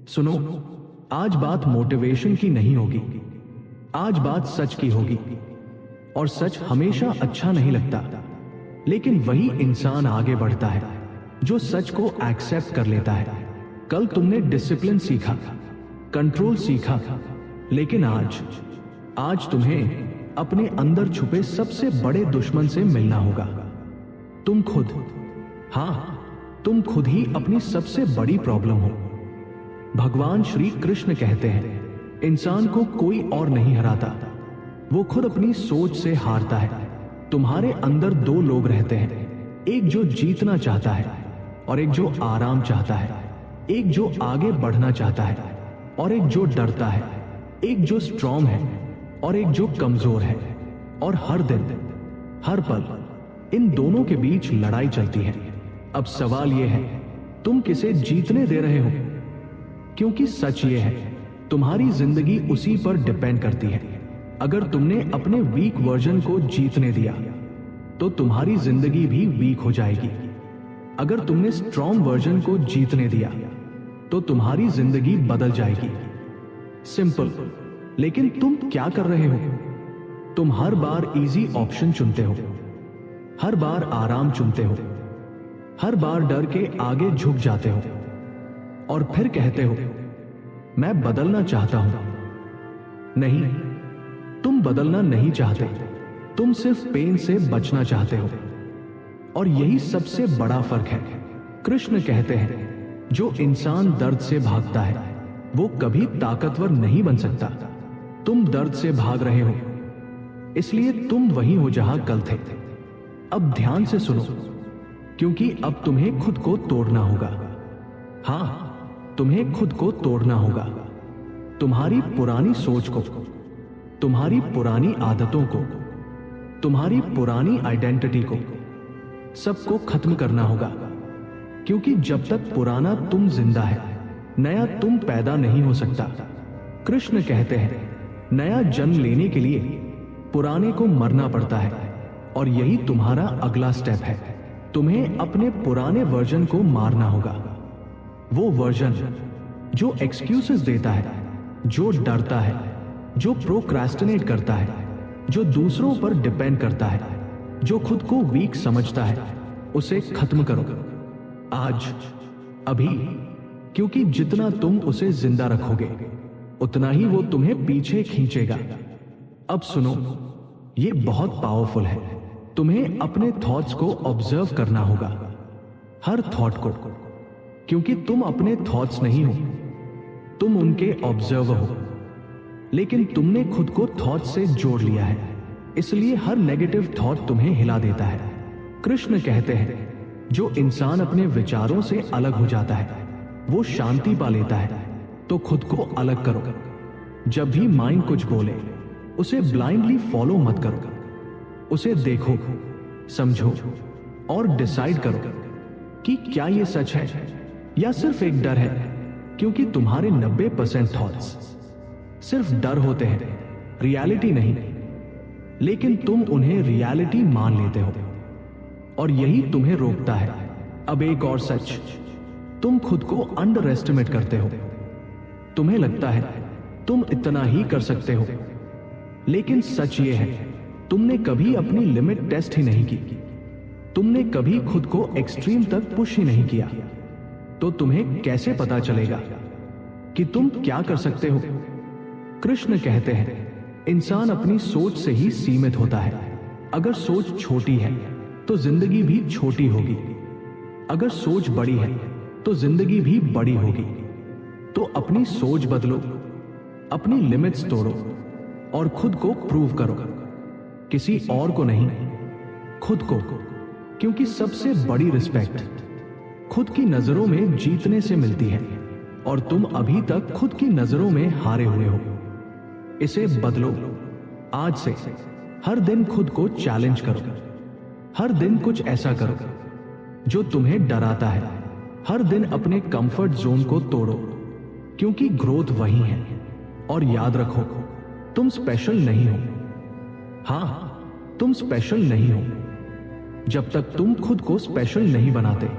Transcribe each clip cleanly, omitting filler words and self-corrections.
सुनो, आज बात मोटिवेशन की नहीं होगी, आज बात सच की होगी। और सच हमेशा अच्छा नहीं लगता, लेकिन वही इंसान आगे बढ़ता है जो सच को एक्सेप्ट कर लेता है। कल तुमने डिसिप्लिन सीखा, कंट्रोल सीखा, लेकिन आज तुम्हें अपने अंदर छुपे सबसे बड़े दुश्मन से मिलना होगा। तुम खुद, हां, तुम खुद ही अपनी सबसे बड़ी प्रॉब्लम हो। भगवान श्री कृष्ण कहते हैं, इंसान को कोई और नहीं हराता, वो खुद अपनी सोच से हारता है। तुम्हारे अंदर दो लोग रहते हैं, एक जो जीतना चाहता है और एक जो आराम चाहता है, एक जो आगे बढ़ना चाहता है और एक जो डरता है, एक जो स्ट्रांग है और एक जो कमजोर है। और हर दिन, हर पल इन दोनों के बीच लड़ाई चलती है। अब सवाल यह है, तुम किसे जीतने दे रहे हो? क्योंकि सच ये है, तुम्हारी जिंदगी उसी पर डिपेंड करती है। अगर तुमने अपने वीक वर्जन को जीतने दिया तो तुम्हारी जिंदगी भी वीक हो जाएगी। अगर तुमने स्ट्रॉन्ग वर्जन को जीतने दिया तो तुम्हारी जिंदगी बदल जाएगी। सिंपल। लेकिन तुम क्या कर रहे हो? तुम हर बार इजी ऑप्शन चुनते हो, हर बार आराम चुनते हो, हर बार डर के आगे झुक जाते हो और फिर कहते हो, मैं बदलना चाहता हूं। नहीं, तुम बदलना नहीं चाहते, तुम सिर्फ पेन से बचना चाहते हो। और यही सबसे बड़ा फर्क है। कृष्ण कहते हैं, जो इंसान दर्द से भागता है वो कभी ताकतवर नहीं बन सकता। तुम दर्द से भाग रहे हो, इसलिए तुम वहीं हो जहां कल थे। अब ध्यान से सुनो, क्योंकि अब तुम्हें खुद को तोड़ना होगा। हां, तुम्हें खुद को तोड़ना होगा। तुम्हारी पुरानी सोच को, तुम्हारी पुरानी आदतों को, तुम्हारी पुरानी आइडेंटिटी को, सबको खत्म करना होगा। क्योंकि जब तक पुराना तुम जिंदा है, नया तुम पैदा नहीं हो सकता। कृष्ण कहते हैं, नया जन्म लेने के लिए पुराने को मरना पड़ता है। और यही तुम्हारा अगला स्टेप है। तुम्हें अपने पुराने वर्जन को मारना होगा। वो वर्जन जो एक्सक्यूजेस देता है, जो डरता है, जो प्रोक्रेस्टिनेट करता है, जो दूसरों पर डिपेंड करता है, जो खुद को वीक समझता है, उसे खत्म करो आज, अभी। क्योंकि जितना तुम उसे जिंदा रखोगे उतना ही वो तुम्हें पीछे खींचेगा। अब सुनो, ये बहुत पावरफुल है। तुम्हें अपने थॉट्स को ऑब्जर्व करना होगा, हर थॉट को। क्योंकि तुम अपने थॉट्स नहीं हो, तुम उनके ऑब्जर्वर हो। लेकिन तुमने खुद को थॉट से जोड़ लिया है, इसलिए हर नेगेटिव थॉट तुम्हें हिला देता है। कृष्ण कहते हैं, जो इंसान अपने विचारों से अलग हो जाता है वो शांति पा लेता है। तो खुद को अलग करो। जब भी माइंड कुछ बोले उसे ब्लाइंडली फॉलो मत करो। उसे देखो, समझो और डिसाइड करो कि क्या ये सच है या सिर्फ एक डर है। क्योंकि तुम्हारे 90% थॉट्स सिर्फ डर होते हैं, रियलिटी नहीं। लेकिन तुम उन्हें रियलिटी मान लेते हो और यही तुम्हें रोकता है। अब एक और सच, तुम खुद को अंडर एस्टिमेट करते हो। तुम्हें लगता है तुम इतना ही कर सकते हो, लेकिन सच ये है, तुमने कभी अपनी लिमिट टेस्ट ही नहीं की। तुमने कभी खुद को एक्सट्रीम तक पुश ही नहीं किया। तो तुम्हें कैसे पता चलेगा कि तुम क्या कर सकते हो? कृष्ण कहते हैं, इंसान अपनी सोच से ही सीमित होता है। अगर सोच छोटी है तो जिंदगी भी छोटी होगी। अगर सोच बड़ी है तो जिंदगी भी बड़ी होगी। तो अपनी सोच बदलो, अपनी लिमिट्स तोड़ो और खुद को प्रूव करो। किसी और को नहीं, खुद को। क्योंकि सबसे बड़ी रिस्पेक्ट खुद की नजरों में जीतने से मिलती है और तुम अभी तक खुद की नजरों में हारे हुए हो। इसे बदलो आज से। हर दिन खुद को चैलेंज करो। हर दिन कुछ ऐसा करो जो तुम्हें डराता है। हर दिन अपने कंफर्ट जोन को तोड़ो, क्योंकि ग्रोथ वही है। और याद रखो, तुम स्पेशल नहीं हो। हां, तुम स्पेशल नहीं हो। जब तक तुम खुद को स्पेशल नहीं बनाते,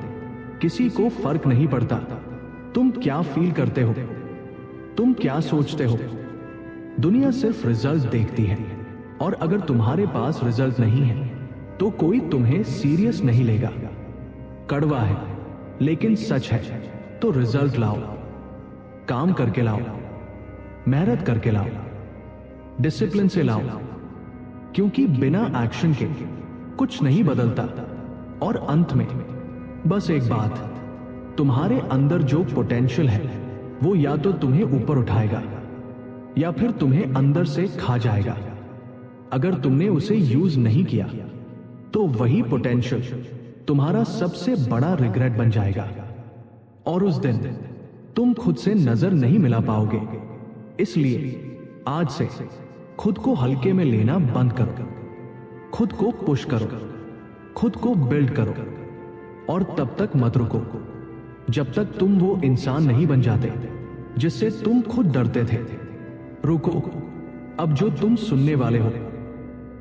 किसी को फर्क नहीं पड़ता तुम क्या फील करते हो, तुम क्या सोचते हो। दुनिया सिर्फ रिजल्ट देखती है, और अगर तुम्हारे पास रिजल्ट नहीं है तो कोई तुम्हें सीरियस नहीं लेगा। कड़वा है लेकिन सच है, तो रिजल्ट लाओ, काम करके लाओ, मेहनत करके लाओ, डिसिप्लिन से लाओ, क्योंकि बिना एक्शन के कुछ नहीं बदलता। और अंत में बस एक बात, तुम्हारे अंदर जो पोटेंशियल है वो या तो तुम्हें ऊपर उठाएगा या फिर तुम्हें अंदर से खा जाएगा। अगर तुमने उसे यूज नहीं किया तो वही पोटेंशियल तुम्हारा सबसे बड़ा रिग्रेट बन जाएगा, और उस दिन तुम खुद से नजर नहीं मिला पाओगे। इसलिए आज से खुद को हल्के में लेना बंद करो, खुद को पुश करो, खुद को बिल्ड करो, और तब तक मत रुको जब तक तुम वो इंसान नहीं बन जाते जिससे तुम खुद डरते थे। रुको, अब जो तुम सुनने वाले हो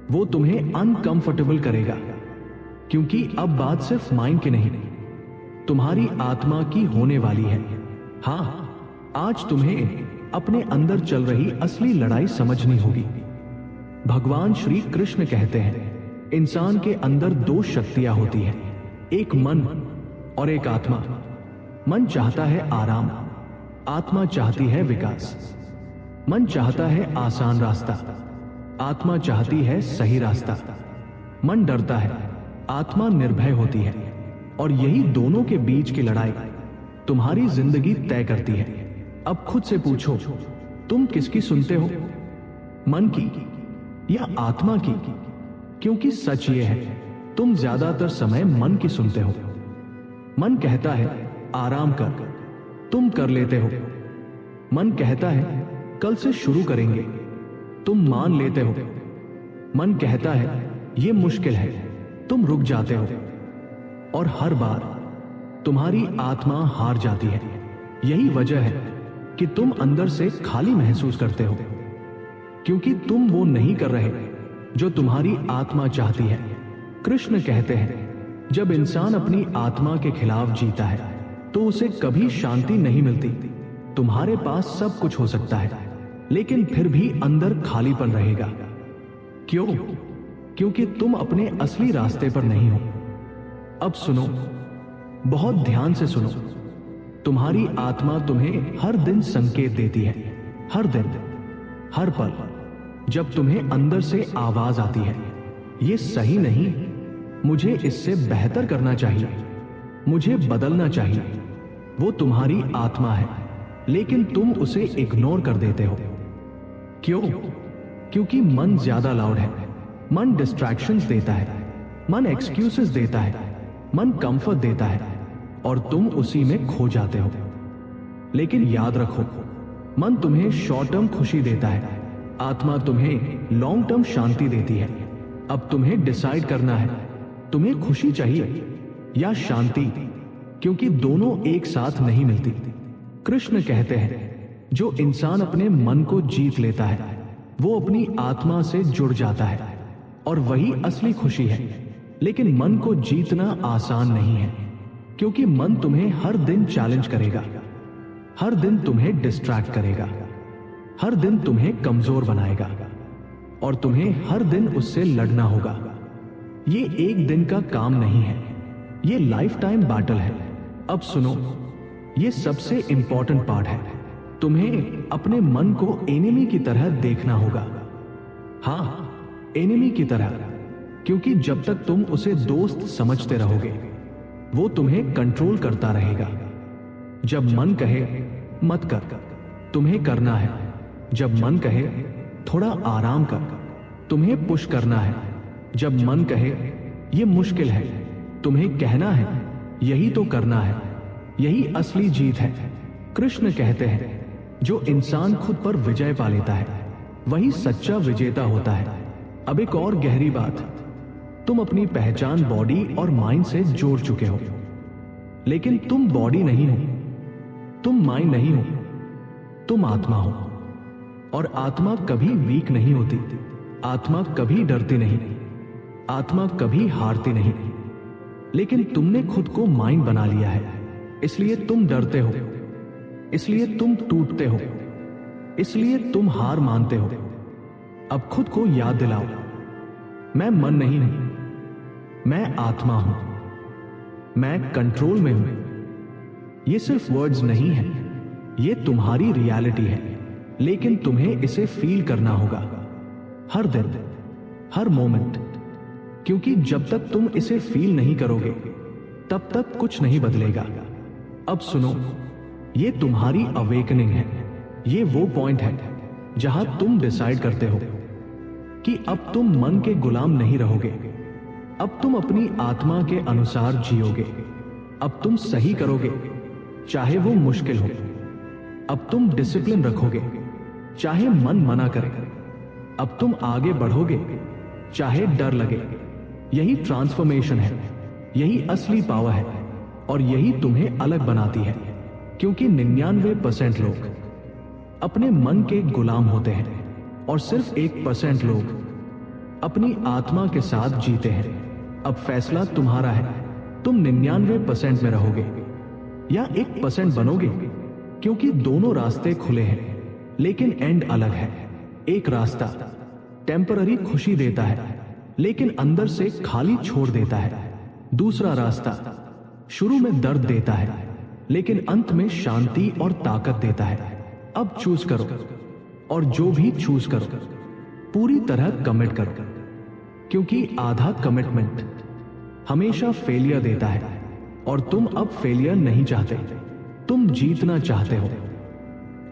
वो तुम्हें अनकंफर्टेबल करेगा, क्योंकि अब बात सिर्फ माइंड की नहीं, तुम्हारी आत्मा की होने वाली है। हां, आज तुम्हें अपने अंदर चल रही असली लड़ाई समझनी होगी। भगवान श्री कृष्ण कहते हैं, इंसान के अंदर दो शक्तियां होती हैं, एक मन और एक आत्मा। मन चाहता है आराम, आत्मा चाहती है विकास। मन चाहता है आसान रास्ता, आत्मा चाहती है सही रास्ता। मन डरता है, आत्मा निर्भय होती है, और यही दोनों के बीच की लड़ाई तुम्हारी जिंदगी तय करती है। अब खुद से पूछो, तुम किसकी सुनते हो, मन की या आत्मा की? क्योंकि सच ये है, तुम ज्यादातर समय मन की सुनते हो। मन कहता है आराम कर, तुम कर लेते हो। मन कहता है कल से शुरू करेंगे, तुम मान लेते हो। मन कहता है ये मुश्किल है, तुम रुक जाते हो। और हर बार तुम्हारी आत्मा हार जाती है। यही वजह है कि तुम अंदर से खाली महसूस करते हो, क्योंकि तुम वो नहीं कर रहे जो तुम्हारी आत्मा चाहती है। कृष्ण कहते हैं, जब इंसान अपनी आत्मा के खिलाफ जीता है तो उसे कभी शांति नहीं मिलती। तुम्हारे पास सब कुछ हो सकता है, लेकिन फिर भी अंदर खालीपन रहेगा। क्यों? क्योंकि तुम अपने असली रास्ते पर नहीं हो। अब सुनो, बहुत ध्यान से सुनो। तुम्हारी आत्मा तुम्हें हर दिन संकेत देती है, हर दिन, हर पल। जब तुम्हें अंदर से आवाज आती है, ये सही नहीं, मुझे इससे बेहतर करना चाहिए, मुझे बदलना चाहिए, वो तुम्हारी आत्मा है, लेकिन तुम उसे इग्नोर कर देते हो। क्यों? क्योंकि मन ज्यादा लाउड है। मन डिस्ट्रैक्शंस देता है, मन एक्सक्यूजेस देता है, मन कंफर्ट देता है, और तुम उसी में खो जाते हो। लेकिन याद रखो, मन तुम्हें शॉर्ट टर्म खुशी देता है, आत्मा तुम्हें लॉन्ग टर्म शांति देती है। अब तुम्हें डिसाइड करना है, तुम्हें खुशी चाहिए या शांति, क्योंकि दोनों एक साथ नहीं मिलती। कृष्ण कहते हैं, जो इंसान अपने मन को जीत लेता है वो अपनी आत्मा से जुड़ जाता है, और वही असली खुशी है। लेकिन मन को जीतना आसान नहीं है, क्योंकि मन तुम्हें हर दिन चैलेंज करेगा, हर दिन तुम्हें डिस्ट्रैक्ट करेगा, हर दिन तुम्हें कमजोर बनाएगा, और तुम्हें हर दिन उससे लड़ना होगा। ये एक दिन का काम नहीं है, ये लाइफ टाइम बैटल है। अब सुनो, ये सबसे इंपॉर्टेंट पार्ट है, तुम्हें अपने मन को एनिमी की तरह देखना होगा। हां, एनिमी की तरह, क्योंकि जब तक तुम उसे दोस्त समझते रहोगे वो तुम्हें कंट्रोल करता रहेगा। जब मन कहे मत कर, तुम्हें करना है। जब मन कहे थोड़ा आराम कर, तुम्हें पुश करना है। जब मन कहे ये मुश्किल है, तुम्हें कहना है यही तो करना है। यही असली जीत है। कृष्ण कहते हैं, जो इंसान खुद पर विजय पा लेता है वही सच्चा विजेता होता है। अब एक और गहरी बात, तुम अपनी पहचान बॉडी और माइंड से जोड़ चुके हो, लेकिन तुम बॉडी नहीं हो, तुम माइंड नहीं हो, तुम आत्मा हो। और आत्मा कभी वीक नहीं होती, आत्मा कभी डरती नहीं, आत्मा कभी हारती नहीं। लेकिन तुमने खुद को माइंड बना लिया है, इसलिए तुम डरते हो, इसलिए तुम टूटते हो, इसलिए तुम हार मानते हो। अब खुद को याद दिलाओ, मैं मन नहीं हूं, मैं आत्मा हूं, मैं कंट्रोल में हूं। ये सिर्फ वर्ड्स नहीं है, ये तुम्हारी रियलिटी है, लेकिन तुम्हें इसे फील करना होगा हर दिन, हर मोमेंट। क्योंकि जब तक तुम इसे फील नहीं करोगे तब तक कुछ नहीं बदलेगा। अब सुनो, ये तुम्हारी अवेकनिंग है। ये वो पॉइंट है जहां तुम डिसाइड करते हो कि अब तुम मन के गुलाम नहीं रहोगे, अब तुम अपनी आत्मा के अनुसार जियोगे। अब तुम सही करोगे चाहे वो मुश्किल हो, अब तुम डिसिप्लिन रखोगे चाहे मन मना करे, अब तुम आगे बढ़ोगे चाहे डर लगे। यही ट्रांसफॉर्मेशन है, यही असली पावर है, और यही तुम्हें अलग बनाती है। क्योंकि 99% लोग अपने मन के गुलाम होते हैं और सिर्फ 1% लोग अपनी आत्मा के साथ जीते हैं। अब फैसला तुम्हारा है, तुम 99% में रहोगे या 1% बनोगे। क्योंकि दोनों रास्ते खुले हैं, लेकिन एंड अलग है। एक रास्ता टेम्पररी खुशी देता है, लेकिन अंदर से खाली छोड़ देता है। दूसरा रास्ता शुरू में दर्द देता है, लेकिन अंत में शांति और ताकत देता है। अब चूज करो, और जो भी चूज करो पूरी तरह कमिट करो। क्योंकि आधा कमिटमेंट हमेशा फेलियर देता है, और तुम अब फेलियर नहीं चाहते, तुम जीतना चाहते हो,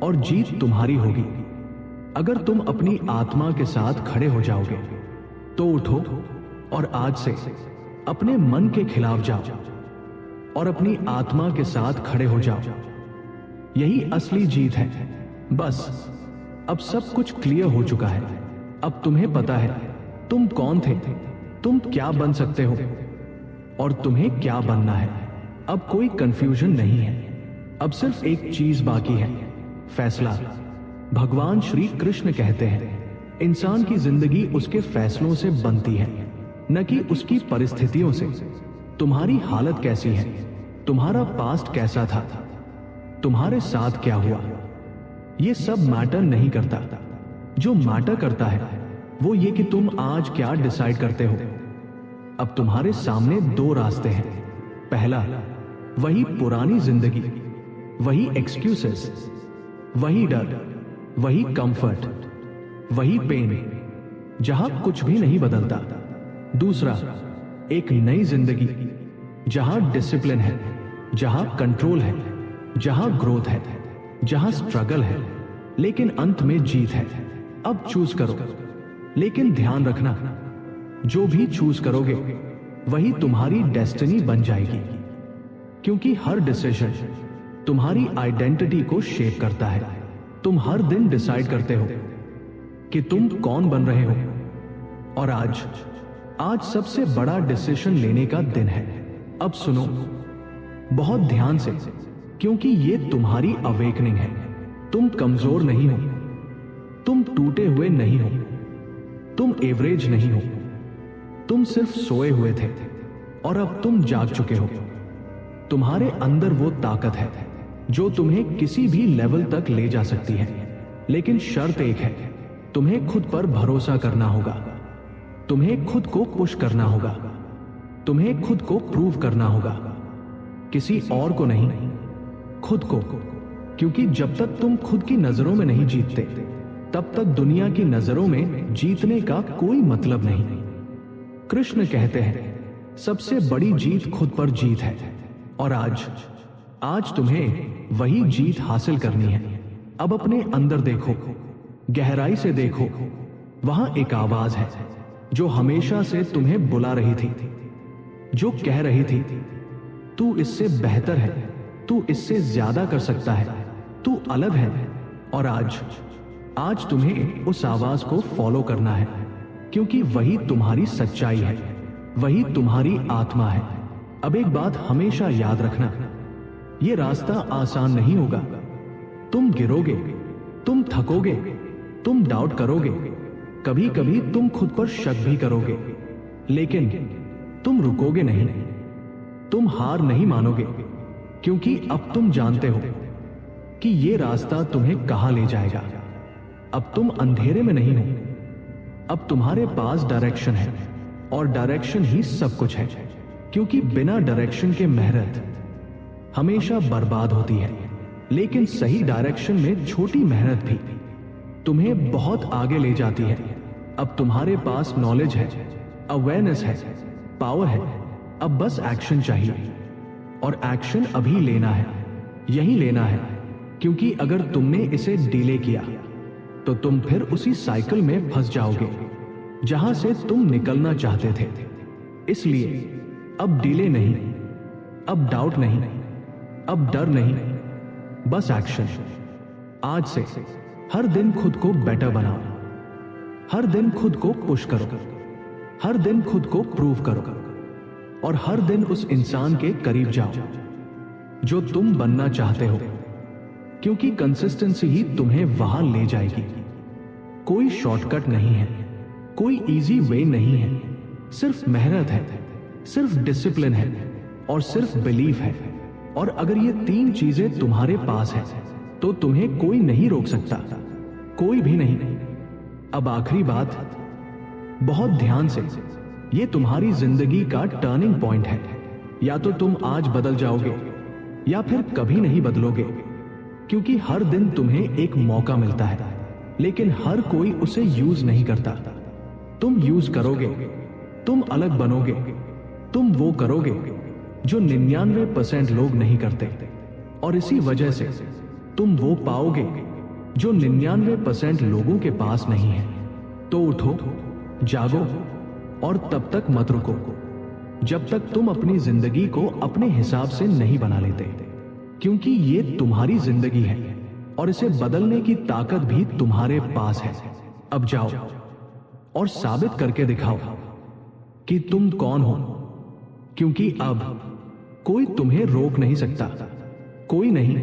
और जीत तुम्हारी होगी अगर तुम अपनी आत्मा के साथ खड़े हो जाओगे। तो उठो और आज से अपने मन के खिलाफ जाओ और अपनी आत्मा के साथ खड़े हो जाओ। यही असली जीत है। बस अब सब कुछ क्लियर हो चुका है। अब तुम्हें पता है तुम कौन थे, तुम क्या बन सकते हो, और तुम्हें क्या बनना है। अब कोई कंफ्यूजन नहीं है। अब सिर्फ एक चीज बाकी है, फैसला। भगवान श्री कृष्ण कहते हैं, इंसान की जिंदगी उसके फैसलों से बनती है, न कि उसकी परिस्थितियों से। तुम्हारी हालत कैसी है, तुम्हारा पास्ट कैसा था, तुम्हारे साथ क्या हुआ, ये सब मैटर नहीं करता। जो मैटर करता है वो ये कि तुम आज क्या डिसाइड करते हो। अब तुम्हारे सामने 2 रास्ते हैं। पहला, वही पुरानी जिंदगी, वही एक्सक्यूजेस, वही डर, वही कंफर्ट, वही पेन, जहां कुछ भी नहीं बदलता। दूसरा, एक नई जिंदगी जहां डिसिप्लिन है, जहां कंट्रोल है, जहां ग्रोथ है, जहां स्ट्रगल है, लेकिन अंत में जीत है। अब चूज करो, लेकिन ध्यान रखना, जो भी चूज करोगे वही तुम्हारी डेस्टिनी बन जाएगी। क्योंकि हर डिसीजन तुम्हारी आइडेंटिटी को शेप करता है। तुम हर दिन डिसाइड करते हो कि तुम कौन बन रहे हो, और आज सबसे बड़ा डिसीजन लेने का दिन है। अब सुनो बहुत ध्यान से, क्योंकि ये तुम्हारी अवेकनिंग है। तुम कमजोर नहीं हो, तुम टूटे हुए नहीं हो, तुम एवरेज नहीं हो, तुम सिर्फ सोए हुए थे और अब तुम जाग चुके हो। तुम्हारे अंदर वो ताकत है जो तुम्हें किसी भी लेवल तक ले जा सकती है। लेकिन शर्त एक है, तुम्हें खुद पर भरोसा करना होगा, तुम्हें खुद को पुश करना होगा, तुम्हें खुद को प्रूव करना होगा, किसी और को नहीं, खुद को। क्योंकि जब तक तुम खुद की नजरों में नहीं जीतते, तब तक दुनिया की नजरों में जीतने का कोई मतलब नहीं। कृष्ण कहते हैं, सबसे बड़ी जीत खुद पर जीत है, और आज तुम्हें वही जीत हासिल करनी है। अब अपने अंदर देखो, गहराई से देखो, वहां एक आवाज है जो हमेशा से तुम्हें बुला रही थी, जो कह रही थी, तू इससे बेहतर है, तू इससे ज्यादा कर सकता है, तू अलग है। और आज तुम्हें उस आवाज को फॉलो करना है, क्योंकि वही तुम्हारी सच्चाई है, वही तुम्हारी आत्मा है। अब एक बात हमेशा याद रखना, ये रास्ता आसान नहीं होगा। तुम गिरोगे, तुम थकोगे, तुम डाउट करोगे, कभी कभी तुम खुद पर शक भी करोगे, लेकिन तुम रुकोगे नहीं, तुम हार नहीं मानोगे, क्योंकि अब तुम जानते हो कि ये रास्ता तुम्हें कहां ले जाएगा। अब तुम अंधेरे में नहीं हो, अब तुम्हारे पास डायरेक्शन है, और डायरेक्शन ही सब कुछ है। क्योंकि बिना डायरेक्शन के मेहनत हमेशा बर्बाद होती है, लेकिन सही डायरेक्शन में छोटी मेहनत भी तुम्हें बहुत आगे ले जाती है। अब तुम्हारे पास नॉलेज है, अवेयरनेस है, पावर है, अब बस एक्शन चाहिए, और एक्शन अभी लेना है, यही लेना है। क्योंकि अगर तुमने इसे डिले किया तो तुम फिर उसी साइकिल में फंस जाओगे जहां से तुम निकलना चाहते थे। इसलिए अब डिले नहीं, अब डाउट नहीं, अब डर नहीं, बस एक्शन। आज से हर दिन खुद को बेटर बनाओ, हर दिन खुद को पुश करो, हर दिन खुद को प्रूव करो, और हर दिन उस इंसान के करीब जाओ जो तुम बनना चाहते हो। क्योंकि कंसिस्टेंसी ही तुम्हें वहां ले जाएगी। कोई शॉर्टकट नहीं है, कोई इजी वे नहीं है, सिर्फ मेहनत है, सिर्फ डिसिप्लिन है, और सिर्फ बिलीफ है। और अगर ये 3 चीजें तुम्हारे पास है तो तुम्हें कोई नहीं रोक सकता, कोई भी नहीं। अब आखिरी बात, बहुत ध्यान से, ये तुम्हारी जिंदगी का टर्निंग पॉइंट है। या तो तुम आज बदल जाओगे या फिर कभी नहीं बदलोगे। क्योंकि हर दिन तुम्हें एक मौका मिलता है, लेकिन हर कोई उसे यूज नहीं करता। तुम यूज करोगे, तुम अलग बनोगे, तुम वो करोगे जो 99% लोग नहीं करते, और इसी वजह से तुम वो पाओगे जो 99% लोगों के पास नहीं है। तो उठो, जागो, और तब तक मत रुको जब तक तुम अपनी जिंदगी को अपने हिसाब से नहीं बना लेते। क्योंकि ये तुम्हारी जिंदगी है, और इसे बदलने की ताकत भी तुम्हारे पास है। अब जाओ और साबित करके दिखाओ कि तुम कौन हो। क्योंकि अब कोई तुम्हें रोक नहीं सकता, कोई नहीं।